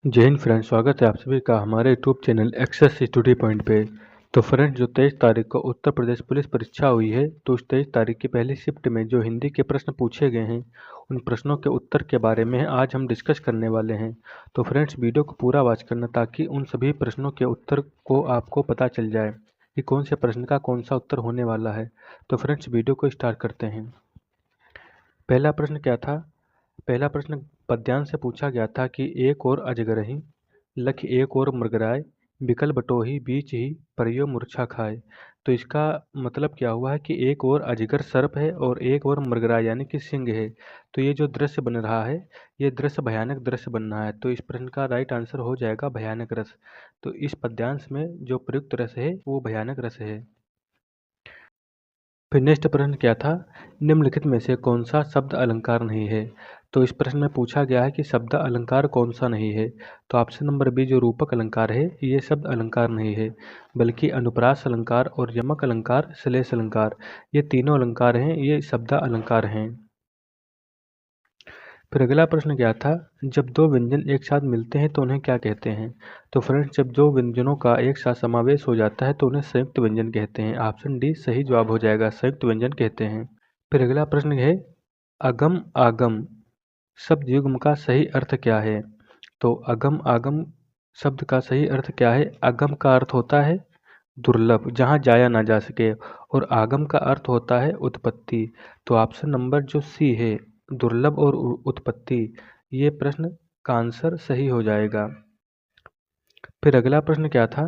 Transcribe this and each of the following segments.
जय हिंद फ्रेंड्स, स्वागत है आप सभी का हमारे YouTube channel access study point पे। तो फ्रेंड्स, जो 23 तारीख को उत्तर प्रदेश पुलिस परीक्षा हुई है, तो उस 23 तारीख की पहली शिफ्ट में जो हिंदी के प्रश्न पूछे गए हैं, उन प्रश्नों के उत्तर के बारे में आज हम डिस्कस करने वाले हैं। तो फ्रेंड्स, वीडियो को पूरा वॉच करना ताकि उन सभी प्रश्नों के उत्तर को आपको पता चल जाए कि कौन से प्रश्न का कौन सा उत्तर होने वाला है। तो फ्रेंड्स, वीडियो को स्टार्ट करते हैं। पहला प्रश्न क्या था? पहला प्रश्न पद्यांश से पूछा गया था कि एक और अजगरहि लख एक और मृगराय बिकल बटोही बीच ही परियो मूर्छा खाए। तो इसका मतलब क्या हुआ है कि एक और अजगर सर्प है और एक और मृगराय यानी कि सिंह है। तो ये जो दृश्य बन रहा है, ये दृश्य भयानक दृश्य बन रहा है। तो इस प्रश्न का राइट आंसर हो जाएगा भयानक रस। तो इस पद्यांश में जो प्रयुक्त रस है वो भयानक रस है। फिर नेक्स्ट प्रश्न क्या था? निम्नलिखित में से कौन सा शब्द अलंकार नहीं है? तो इस प्रश्न में पूछा गया है कि शब्द अलंकार कौन सा नहीं है। तो ऑप्शन नंबर बी जो रूपक अलंकार है, ये शब्द अलंकार नहीं है, बल्कि अनुप्रास अलंकार और यमक अलंकार, श्लेष अलंकार, ये तीनों अलंकार हैं, ये शब्द अलंकार हैं। फिर अगला प्रश्न क्या था? जब दो व्यंजन एक साथ मिलते हैं तो उन्हें क्या कहते हैं? तो फ्रेंड्स, जब दो व्यंजनों का एक साथ समावेश हो जाता है तो उन्हें संयुक्त व्यंजन कहते हैं। ऑप्शन डी सही जवाब हो जाएगा, संयुक्त व्यंजन कहते हैं। फिर अगला प्रश्न है, अगम आगम शब्द युग्म का सही अर्थ क्या है? तो अगम आगम शब्द का सही अर्थ क्या है? अगम का अर्थ होता है दुर्लभ, जहाँ जाया ना जा सके, और आगम का अर्थ होता है उत्पत्ति। तो ऑप्शन नंबर जो सी है, दुर्लभ और उत्पत्ति, ये प्रश्न का आंसर सही हो जाएगा। फिर अगला प्रश्न क्या था?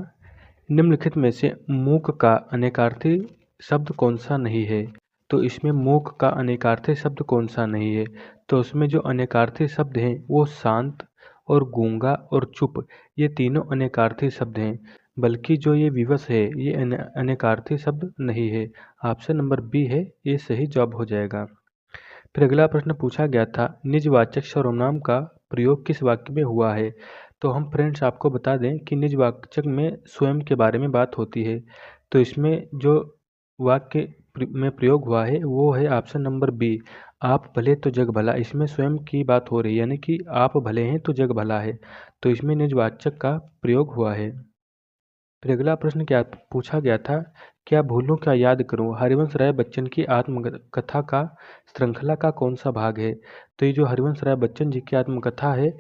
निम्नलिखित में से मूक का अनेकार्थी शब्द कौन सा नहीं है? तो इसमें मूक का अनेकार्थी शब्द कौन सा नहीं है? तो उसमें जो अनेकार्थी शब्द हैं वो शांत और गूंगा और चुप, ये तीनों अनेकार्थी शब्द हैं, बल्कि जो ये विवश है ये अनेकार्थी शब्द नहीं है। ऑप्शन नंबर बी है, ये सही जवाब हो जाएगा। फिर अगला प्रश्न पूछा गया था, निजवाचक सर्वनाम का प्रयोग किस वाक्य में हुआ है? तो हम फ्रेंड्स आपको बता दें कि निजवाचक में स्वयं के बारे में बात होती है। तो इसमें जो वाक्य में प्रयोग हुआ है वो है ऑप्शन नंबर बी, आप भले तो जग भला। इसमें स्वयं की बात हो रही है, यानी कि आप भले हैं तो जग भला है। तो इसमें निजवाचक का प्रयोग हुआ है। फिर अगला प्रश्न क्या पूछा गया था, क्या भूलूं क्या याद करूं हरिवंश राय बच्चन की आत्मकथा का श्रृंखला का कौन सा भाग है? तो ये जो हरिवंश राय बच्चन जी की आत्मकथा है,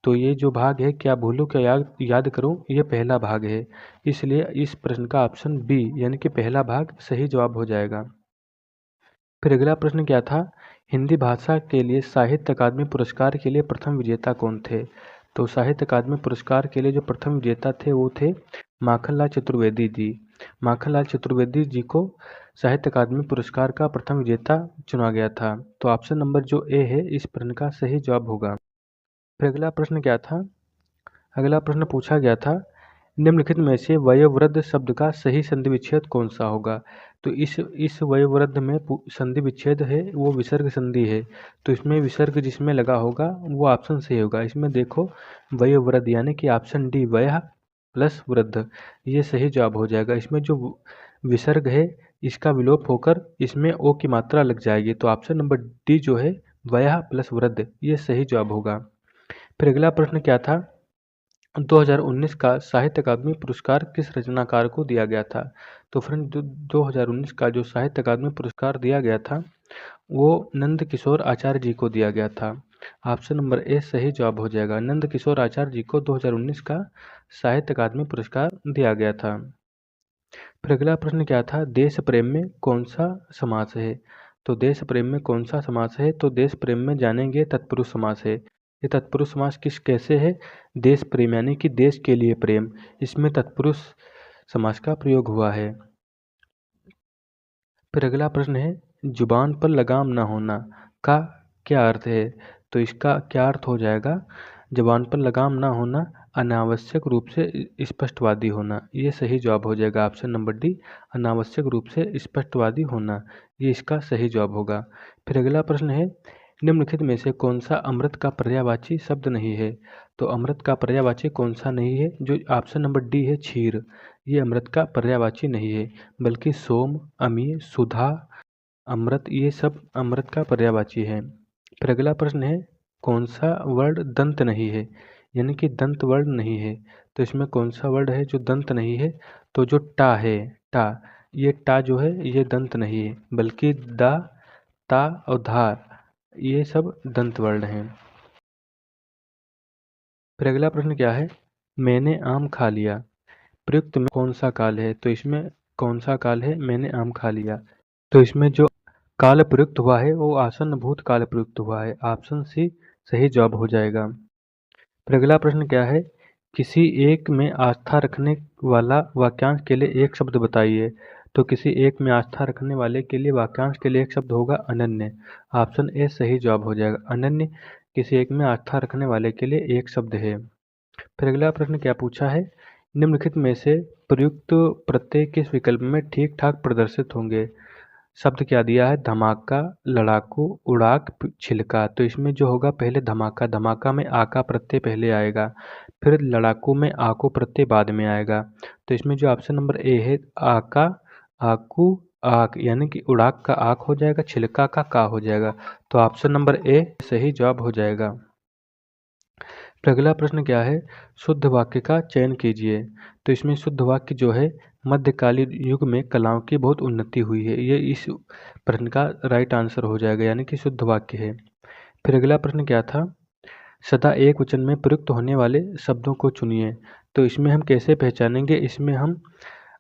तो ये जो भाग है क्या भूलूं क्या याद करूं, ये पहला भाग है। इसलिए इस प्रश्न का ऑप्शन बी यानी कि पहला भाग सही जवाब हो जाएगा। फिर अगला प्रश्न क्या था, हिंदी भाषा के लिए साहित्य अकादमी पुरस्कार के लिए प्रथम विजेता कौन थे? तो साहित्य अकादमी पुरस्कार के लिए जो प्रथम विजेता थे वो थे माखनलाल चतुर्वेदी जी। माखनलाल चतुर्वेदी जी को साहित्य अकादमी पुरस्कार का प्रथम विजेता चुना गया था। तो ऑप्शन नंबर जो ए है इस प्रश्न का सही जवाब होगा। फिर अगला प्रश्न क्या था? अगला प्रश्न पूछा गया था, निम्नलिखित में से वयोवृद्ध शब्द का सही संधि विच्छेद कौन सा होगा? तो इस वयोवृद्ध में संधि विच्छेद है वो विसर्ग संधि है। तो इसमें विसर्ग जिसमें लगा होगा वो ऑप्शन सही होगा। इसमें देखो, वयोवृद्ध यानी कि ऑप्शन डी वय प्लस वृद्ध, ये सही जवाब हो जाएगा। इसमें जो विसर्ग है इसका विलोप होकर इसमें ओ की मात्रा लग जाएगी। तो ऑप्शन नंबर डी जो है वय प्लस वृद्ध, ये सही जवाब होगा। फिर अगला प्रश्न क्या था, 2019 का साहित्य अकादमी पुरस्कार किस रचनाकार को दिया गया था? तो फ्रेंड, 2019 का जो साहित्य अकादमी पुरस्कार दिया गया था वो नंद किशोर आचार्य जी को दिया गया था। ऑप्शन नंबर ए सही जवाब हो जाएगा, नंद किशोर आचार्य जी को 2019 का साहित्य अकादमी पुरस्कार दिया गया था। फिर अगला प्रश्न क्या था, देश प्रेम में कौन सा समास है? तो देश प्रेम में कौन सा समास है? तो देश प्रेम में जानेंगे तत्पुरुष समास है। ये तत्पुरुष समास कैसे है? देश प्रेम यानी कि देश के लिए प्रेम, इसमें तत्पुरुष समास का प्रयोग हुआ है। फिर अगला प्रश्न है, जुबान पर लगाम न होना का क्या अर्थ है? तो इसका क्या अर्थ हो जाएगा, जुबान पर लगाम न होना अनावश्यक रूप से स्पष्टवादी होना, ये सही जवाब हो जाएगा। ऑप्शन नंबर डी, अनावश्यक रूप से स्पष्टवादी होना, ये इसका सही जवाब होगा। फिर अगला प्रश्न है, निम्नलिखित में से कौन सा अमृत का पर्यायवाची शब्द नहीं है? तो अमृत का पर्यायवाची कौन सा नहीं है? जो ऑप्शन नंबर डी है क्षीर, ये अमृत का पर्यायवाची नहीं है, बल्कि सोम, अमीय, सुधा, अमृत, ये सब अमृत का पर्यायवाची है। फिर अगला प्रश्न है, कौन सा वर्ण दंत नहीं है? यानी कि दंत वर्ण नहीं है। तो इसमें कौन सा वर्ण है जो दंत नहीं है? तो जो टा है, टा, ये टा जो है ये दंत नहीं है, बल्कि दा, ता और धा ये सब दंत वर्ण हैं। फिर अगला प्रश्न क्या है? मैंने आम खा लिया, प्रयुक्त में कौन सा काल है? तो इसमें कौन सा काल है? मैंने आम खा लिया। तो इसमें जो काल प्रयुक्त हुआ है वो आसन्न भूत काल प्रयुक्त हुआ है। ऑप्शन सी सही जवाब हो जाएगा। फिर अगला प्रश्न क्या है? किसी एक में आस्था रखने वाला वाक्यांश के लिए एक शब्द बताइए। तो किसी एक में आस्था रखने वाले के लिए वाक्यांश के लिए एक शब्द होगा अनन्य। ऑप्शन ए सही जवाब हो जाएगा। अनन्य किसी एक में आस्था रखने वाले के लिए एक शब्द है। फिर अगला प्रश्न क्या पूछा है? निम्नलिखित में से प्रयुक्त प्रत्यय किस विकल्प में ठीक ठाक प्रदर्शित होंगे? शब्द क्या दिया है? धमाका, लड़ाकू, उड़ाक, छिलका। तो इसमें जो होगा पहले धमाका, धमाका में आ का प्रत्यय पहले आएगा, फिर लड़ाकू में आ को प्रत्यय बाद में आएगा। तो इसमें जो ऑप्शन नंबर ए है आका, आकू, आक, यानी कि उड़ाक का आक हो जाएगा, छिलका का हो जाएगा। तो ऑप्शन नंबर ए सही जवाब हो जाएगा। फिर अगला प्रश्न क्या है? शुद्ध वाक्य का चयन कीजिए। तो इसमें शुद्ध वाक्य जो है मध्यकालीन युग में कलाओं की बहुत उन्नति हुई है, ये इस प्रश्न का राइट आंसर हो जाएगा, यानी कि शुद्ध वाक्य है। फिर अगला प्रश्न क्या था? सदा एक वचन में प्रयुक्त होने वाले शब्दों को चुनिए। तो इसमें हम कैसे पहचानेंगे? इसमें हम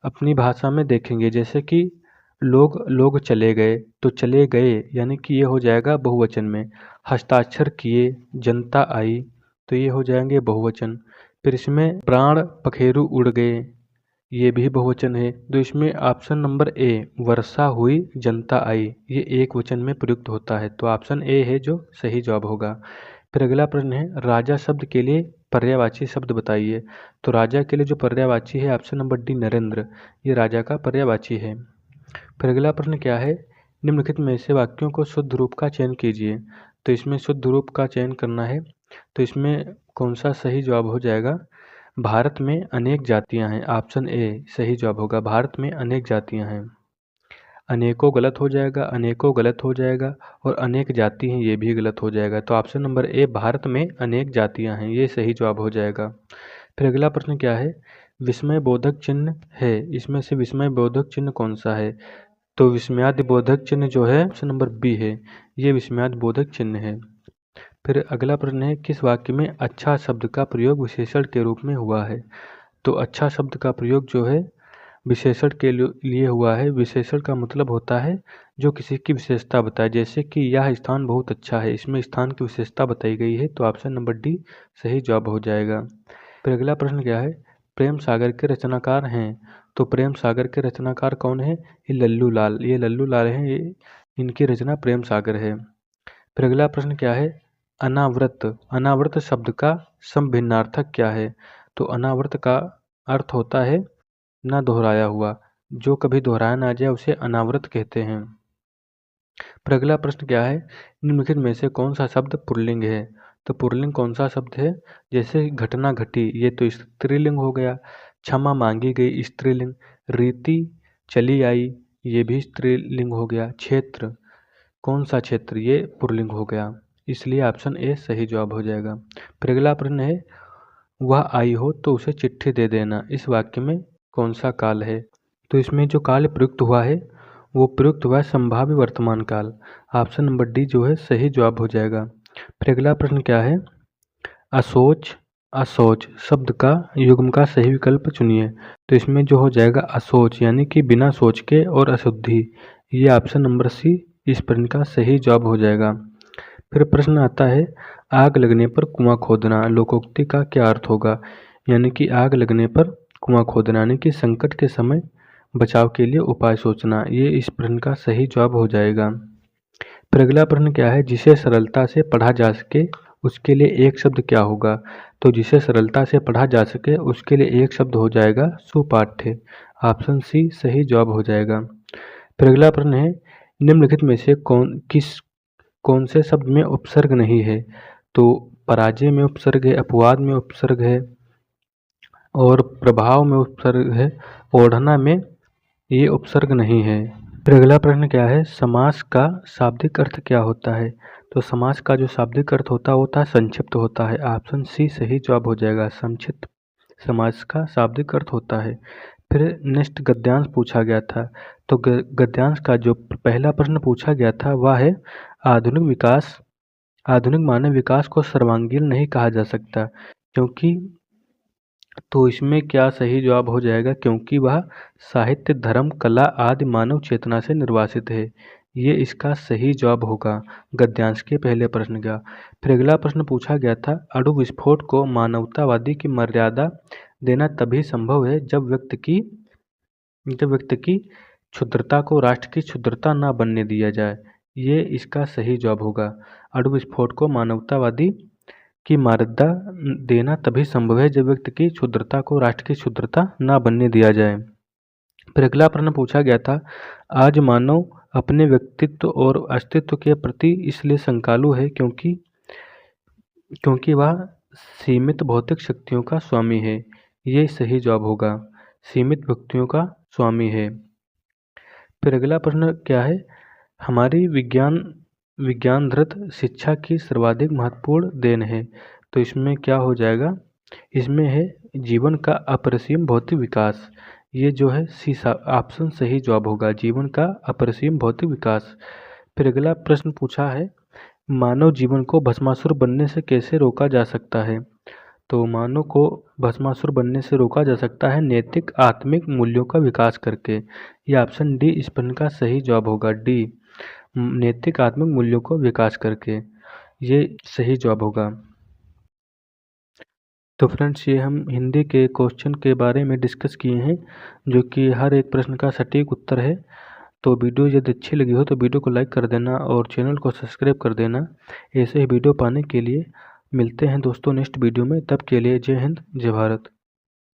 अपनी भाषा में देखेंगे, जैसे कि लोग चले गए, तो चले गए यानी कि ये हो जाएगा बहुवचन में। हस्ताक्षर किए, जनता आई, तो ये हो जाएंगे बहुवचन। फिर इसमें प्राण पखेरु उड़ गए, ये भी बहुवचन है। तो इसमें ऑप्शन नंबर ए वर्षा हुई, जनता आई, ये एक वचन में प्रयुक्त होता है। तो ऑप्शन ए है जो सही जवाब होगा। फिर अगला प्रश्न है राजा शब्द के लिए पर्यायवाची शब्द बताइए। तो राजा के लिए जो पर्यायवाची है ऑप्शन नंबर डी नरेंद्र, ये राजा का पर्यायवाची है। फिर अगला प्रश्न क्या है? निम्नलिखित में से वाक्यों को शुद्ध रूप का चयन कीजिए। तो इसमें शुद्ध रूप का चयन करना है, तो इसमें कौन सा सही जवाब हो जाएगा? भारत में अनेक जातियां हैं, ऑप्शन ए सही जवाब होगा। भारत में अनेक जातियां हैं। अनेकों गलत हो जाएगा, अनेकों गलत हो जाएगा, और अनेक जाति हैं ये भी गलत हो जाएगा। तो ऑप्शन नंबर ए भारत में अनेक जातियां हैं, ये सही जवाब हो जाएगा। फिर अगला प्रश्न क्या है? विस्मय बोधक चिन्ह है, इसमें से विस्मय बोधक चिन्ह कौन सा है? तो विस्मयादि बोधक चिन्ह जो है ऑप्शन नंबर बी है, ये विस्मयादि बोधक चिन्ह है। फिर अगला प्रश्न है किस वाक्य में अच्छा शब्द का प्रयोग विशेषण के रूप में हुआ है? तो अच्छा शब्द का प्रयोग जो है विशेषण के लिए हुआ है। विशेषण का मतलब होता है जो किसी की विशेषता बताए, जैसे कि यह स्थान बहुत अच्छा है, इसमें स्थान की विशेषता बताई गई है। तो ऑप्शन नंबर डी सही जवाब हो जाएगा। फिर अगला प्रश्न क्या है? प्रेम सागर के रचनाकार हैं। तो प्रेम सागर के रचनाकार कौन है? ये लल्लू लाल, ये लल्लू लाल हैं, ये इनकी रचना प्रेम सागर है। फिर अगला प्रश्न क्या है? अनावृत, अनावृत शब्द का समभिन्नार्थक क्या है? तो अनावृत का अर्थ होता है ना दोहराया हुआ, जो कभी दोहराया ना जाए उसे अनावृत कहते हैं। फिर अगला प्रश्न क्या है? निम्नलिखित में से कौन सा शब्द पुल्लिंग है? तो पुल्लिंग कौन सा शब्द है? जैसे घटना घटी, ये तो स्त्रीलिंग हो गया। क्षमा मांगी गई, स्त्रीलिंग। रीति चली आई, ये भी स्त्रीलिंग हो गया। क्षेत्र, कौन सा क्षेत्र, ये पुल्लिंग हो गया। इसलिए ऑप्शन ए सही जवाब हो जाएगा। फिर अगला प्रश्न है वह आई हो तो उसे चिट्ठी दे देना, इस वाक्य में कौन सा काल है? तो इसमें जो काल प्रयुक्त हुआ है वो प्रयुक्त हुआ है संभाव्य वर्तमान काल। ऑप्शन नंबर डी जो है सही जवाब हो जाएगा। फिर अगला प्रश्न क्या है? असोच, असोच शब्द का युग्म का सही विकल्प चुनिए। तो इसमें जो हो जाएगा असोच, यानी कि बिना सोच के, और अशुद्धि, ये ऑप्शन नंबर सी इस प्रश्न का सही जवाब हो जाएगा। फिर प्रश्न आता है आग लगने पर कुआं खोदना, लोकोक्ति का क्या अर्थ होगा? यानी कि आग लगने पर कुआं खोदना, यानी कि संकट के समय बचाव के लिए उपाय सोचना, ये इस प्रश्न का सही जवाब हो जाएगा। फिर अगला प्रश्न क्या है? जिसे सरलता से पढ़ा जा सके उसके लिए एक शब्द क्या होगा? तो जिसे सरलता से पढ़ा जा सके उसके लिए एक शब्द हो जाएगा सुपाठ्य। ऑप्शन सी सही जवाब हो जाएगा। फिर अगला प्रश्न है निम्नलिखित में से कौन से शब्द में उपसर्ग नहीं है? तो पराजय में उपसर्ग है, अपवाद में उपसर्ग है, और प्रभाव में उपसर्ग है, ओढ़ना में ये उपसर्ग नहीं है। फिर अगला प्रश्न क्या है? समास का शाब्दिक अर्थ क्या होता है? तो समास का जो शाब्दिक अर्थ होता है वो होता है संक्षिप्त होता है। ऑप्शन सी सही जवाब हो जाएगा, संक्षिप्त समास का शाब्दिक अर्थ होता है। फिर नेक्स्ट गद्यांश पूछा गया था, तो गद्यांश का जो पहला प्रश्न पूछा गया था वह है आधुनिक मानव विकास को सर्वांगीण नहीं कहा जा सकता, क्योंकि तो इसमें क्या सही जवाब हो जाएगा, क्योंकि वह साहित्य, धर्म, कला आदि मानव चेतना से निर्वासित है। ये इसका सही जवाब होगा गद्यांश के पहले प्रश्न का। फिर अगला प्रश्न पूछा गया था, अणु विस्फोट को मानवतावादी की मर्यादा देना तभी संभव है जब व्यक्ति की क्षुद्रता को राष्ट्र की क्षुद्रता न बनने दिया जाए। ये इसका सही जवाब होगा। अणु विस्फोट को मानवतावादी की मर्यादा देना तभी संभव है जब व्यक्ति की क्षुद्रता को राष्ट्र की क्षुद्रता न बनने दिया जाए। फिर अगला प्रश्न पूछा गया था, आज मानव अपने व्यक्तित्व और अस्तित्व के प्रति इसलिए शंकालु है क्योंकि वह सीमित भौतिक शक्तियों का स्वामी है। ये सही जवाब होगा, सीमित शक्तियों का स्वामी है। फिर अगला प्रश्न क्या है, हमारी विज्ञानधृत शिक्षा की सर्वाधिक महत्वपूर्ण देन है। तो इसमें क्या हो जाएगा, इसमें है जीवन का अपरिसीम भौतिक विकास। ये जो है सी ऑप्शन सही जवाब होगा, जीवन का अपरिसीम भौतिक विकास। फिर अगला प्रश्न पूछा है, मानव जीवन को भस्मासुर बनने से कैसे रोका जा सकता है। तो मानव को भस्मासुर बनने से रोका जा सकता है नैतिक आत्मिक मूल्यों का विकास करके। ये ऑप्शन डी इस प्रश्न का सही जवाब होगा, डी नैतिक आत्मिक मूल्यों को विकास करके। ये सही जवाब होगा। तो फ्रेंड्स, ये हम हिंदी के क्वेश्चन के बारे में डिस्कस किए हैं, जो कि हर एक प्रश्न का सटीक उत्तर है। तो वीडियो यदि अच्छी लगी हो तो वीडियो को लाइक कर देना और चैनल को सब्सक्राइब कर देना। ऐसे ही वीडियो पाने के लिए मिलते हैं दोस्तों नेक्स्ट वीडियो में। तब के लिए जय हिंद, जय भारत।